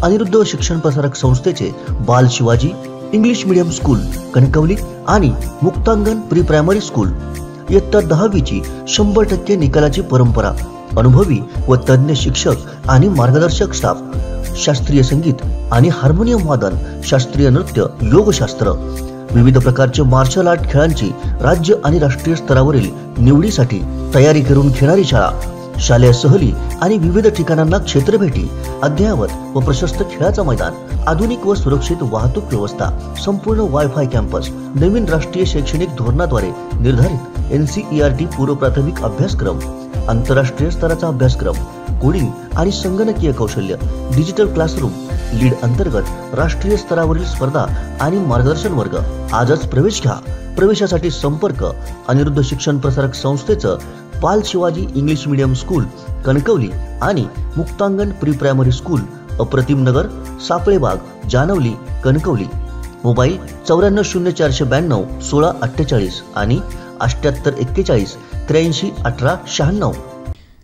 अनिरुद्ध शिक्षण प्रसारक संस्थेचे बाल Shivaji English medium school Kankavli आणि मुक्तांगण प्री प्रायमरी स्कूल इयत्ता 10वीची 100% निकालाची परंपरा, अनुभवी व तज्ञ शिक्षक आणि मार्गदर्शक स्टाफ, शास्त्रीय संगीत आणि हार्मोनियम वादन, शास्त्रीय नृत्य, योगशास्त्र, विविध प्रकारचे मार्शल आर्ट खेळांची राज्य आणि राष्ट्रीय स्तरावरील निवडीसाठी तयारी करून घेणारी शाळा, शालेय सहली आणि विविध ठिकाणांना क्षेत्रभेटी, अद्ययावत व प्रशस्त खेळाचं मैदान, आधुनिक व सुरक्षित वाहतूक व्यवस्था, संपूर्ण वायफाय कॅम्पस, नवीन राष्ट्रीय शैक्षणिक धोरणाद्वारे निर्धारित NCERT पूर्व प्राथमिक अभ्यासक्रम, आंतरराष्ट्रीय स्तराचा अभ्यासक्रम, कोडिंग आणि संगणकीय कौशल्य, डिजिटल क्लासरूम, लीड अंतर्गत राष्ट्रीय स्तरावरील स्पर्धा आणि मार्गदर्शन वर्ग. आजच प्रवेश घ्या. प्रवेशासाठी संपर्क अनिरुद्ध शिक्षण प्रसारक संस्थेचं बाल Shivaji English medium school Kankavli आणि मुक्तांगण प्री प्रायमरी स्कूल, अप्रतिम नगर, सापळेबाग, जानवली, कणकवली. मोबाईल 940492 1648 आणि 7841 83 18 96.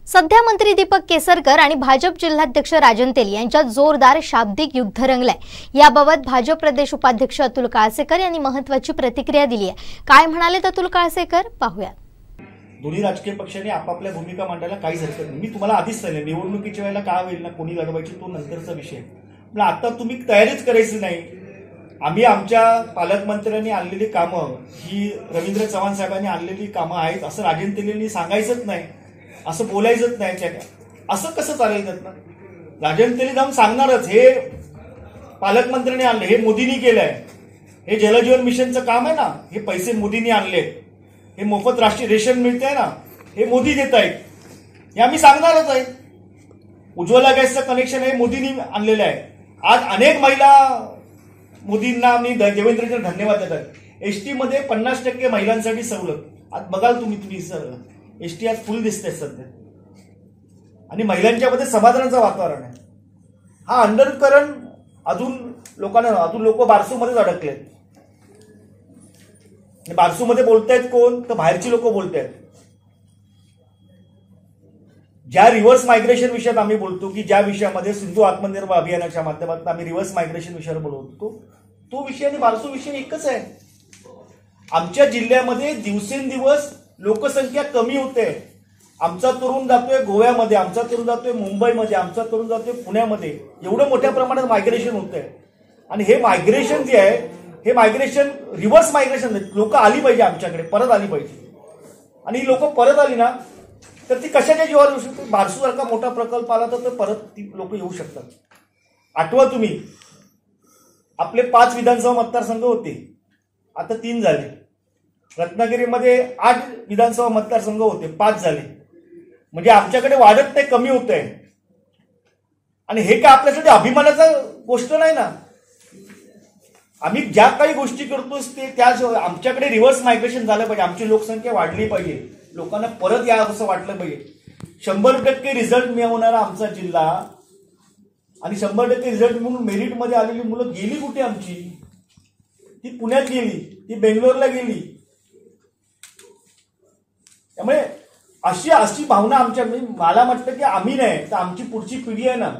सध्या मंत्री दीपक केसरकर आणि भाजप जिल्हाध्यक्ष राजन तेली यांच्यात जोरदार शाब्दिक युद्ध रंगलंय. याबाबत भाजप प्रदेश उपाध्यक्ष अतुल काळसेकर यांनी महत्त्वाची प्रतिक्रिया दिली आहे. काय म्हणाले अतुल काळसेकर, पाहूया. दोन्ही राजकीय पक्षांनी आपापल्या भूमिका मांडायला काहीच हरकत नाही. मी तुम्हाला आधीच सांगितलं, निवडणुकीच्या वेळेला काय होईल ना, कोणी लढवायची तो नंतरचा विषय. पण आता तुम्ही तयारीच करायची नाही. आम्ही आमच्या पालकमंत्र्यांनी आणलेली कामं ही रवींद्र चव्हाण साहेबांनी आणलेली कामं आहेत असं राजन तेलींनी सांगायचंच नाही, असं बोलायचंच नाही. असं कसं चालेल त्यातनं? राजन तेली जाऊन सांगणारच, हे पालकमंत्र्यांनी आणले, हे मोदींनी केलंय, हे जलजीवन मिशनचं काम आहे ना, हे पैसे मोदींनी आणले, हे मोफत राष्ट्रीय रेशन मिळतंय ना, हे मोदी देत आहेत, हे आम्ही सांगणारच आहे. उज्ज्वला गॅसचं कनेक्शन हे मोदींनी आणलेलं आहे. आज अनेक महिला मोदींना आम्ही देवेंद्रजी धन्यवाद देतात. एसटी मध्ये 50% महिलांसाठी सवलत. आज बघाल तुम्ही एसटी आज फुल दिसते सध्या आणि महिलांच्या मध्ये समाधानाचं वातावरण आहे. हा अंडरकरण अजून लोक बारसूमध्येच अडकलेत. बारसूमध्ये बोलतायत कोण, तर बाहेरची लोक बोलतायत. ज्या रिव्हर्स मायग्रेशन विषयात आम्ही बोलतो, की ज्या विषयामध्ये सिंधू आत्मनिर्भर अभियानाच्या माध्यमातून आम्ही रिव्हर्स मायग्रेशन विषयावर बोलतो, तो विषय आणि बारसू विषय एकच आहे. आमच्या जिल्ह्यामध्ये दिवसेंदिवस लोकसंख्या कमी होते. आमचा तरुण जातोय गोव्यामध्ये, आमचा तरुण जातोय मुंबईमध्ये, आमचा तरुण जातोय पुण्यामध्ये. एवढं मोठ्या प्रमाणात मायग्रेशन होतंय. आणि हे मायग्रेशन जे आहे, हे मायग्रेशन रिव्हर्स मायग्रेशन, लोक आली पाहिजे आमच्याकडे, परत आली पाहिजे. आणि ही लोक परत आली ना, तर ती कशाच्या जीवावर येऊ शकते? बारसू सारखा मोठा प्रकल्प आला तर परत ती लोक येऊ शकतात. आठवा तुम्ही, आपले 5 विधानसभा मतदारसंघ होते, आता 3 झाले. रत्नागिरीमध्ये 8 विधानसभा मतदारसंघ होते, 5 झाले. म्हणजे आमच्याकडे वाढत ते कमी होत आहे. आणि हे काय आपल्यासाठी अभिमानाचा गोष्ट नाही ना. आम्ही ज्या काही गोष्टी करतो ते त्या आमच्याकडे रिव्हर्स मायग्रेशन झालं पाहिजे. आमची लोकसंख्या वाढली पाहिजे, लोकांना परत या असं वाटलं पाहिजे. 100% रिझल्ट मिळवणारा आमचा जिल्हा आणि 100% रिझल्ट म्हणून मेरिटमध्ये आलेली मुलं गेली कुठे आमची? ती पुण्यात गेली, ती बेंगलोरला गेली. त्यामुळे अशी भावना आमच्या, मला वाटतं की आम्ही नाही तर आमची पुढची पिढी आहे ना,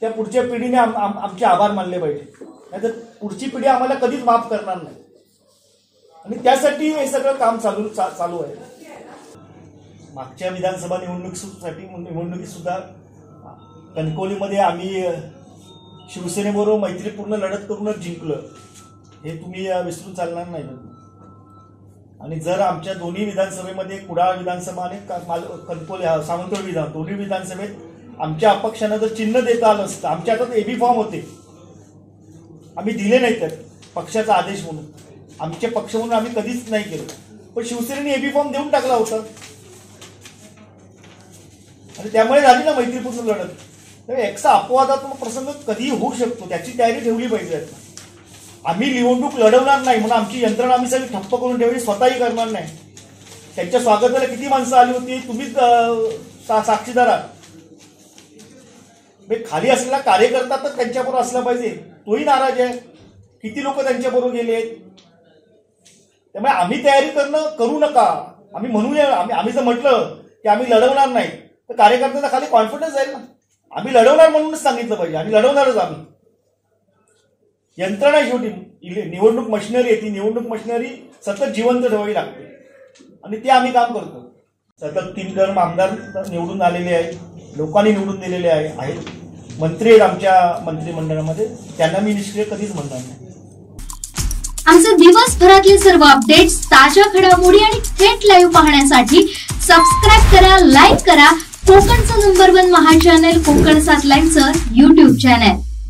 त्या पुढच्या पिढीने आमचे आभार मानले पाहिजे. नाहीतर पुढची पिढी आम्हाला कधीच माफ करणार नाही. आणि त्यासाठी हे सगळं काम चालू आहे. मागच्या विधानसभा निवडणुकीत सुद्धा कणकवलीमध्ये आम्ही शिवसेनेबरोबर मैत्रीपूर्ण लढत करूनच जिंकलं, हे तुम्ही विसरून चालणार नाही. आणि जर आमच्या दोन्ही विधानसभेमध्ये, कुडाळ विधानसभा आणि कणकवली सावंतवाडी विधान, दोन्ही विधानसभेत आमच्या अपक्षांना जर चिन्ह देता आलं असतं, आमच्या हातात एबी फॉर्म होते, आम्ही दिले नाही. तर पक्षाचा आदेश म्हणून, आमचे पक्ष म्हणून आम्ही कधीच नाही केलं. पण शिवसेनेने एबी फॉर्म देऊन टाकला होता आणि त्यामुळे झाली ना मैत्रीपूर्ण लढत. तर एकसा अपवादात्मक प्रसंग कधीही होऊ शकतो, त्याची तयारी ठेवली पाहिजे. आम्ही निवडणूक लढवणार नाही म्हणून आमची यंत्रणा आम्ही सगळी ठप्प करून ठेवली, स्वतःही करणार नाही. त्यांच्या स्वागताला किती माणसं आली होती तुम्हीच साक्षीदार आहात. खाली असलेला कार्यकर्ता तर त्यांच्याबरोबर असला पाहिजे, तोही नाराज आहे. किती लोक त्यांच्याबरोबर गेले. त्यामुळे आम्ही तयारी करू नका. आम्ही म्हणूया, आम्ही जर म्हटलं की आम्ही लढवणार नाही तर कार्यकर्त्यांना खाली कॉन्फिडन्स जाईल ना. आम्ही लढवणार म्हणूनच सांगितलं पाहिजे आणि लढवणारच आम्ही. यंत्रणा शेवटी निवडणूक मशिनरी आहे, ती निवडणूक मशिनरी सतत जिवंत ठेवावी लागते आणि ते आम्ही काम करतो. सतत 3 टर्म आमदार निवडून आलेले आहेत, लोकांनी निवडून दिलेले आहेत, मंत्री आहेत आमच्या मंत्रिमंडळामध्ये, त्यांना मी निष्क्रिय कधीच म्हणणार नाही. आमचे दिवसभरातले सर्व अपडेट्स, ताज्या घडामोडी आणि थेट लाईव्ह पाहण्यासाठी सबस्क्राईब करा, लाईक करा कोकणचं नंबर 1 महा चॅनल कोकण 7 लाईनचं YouTube चॅनल.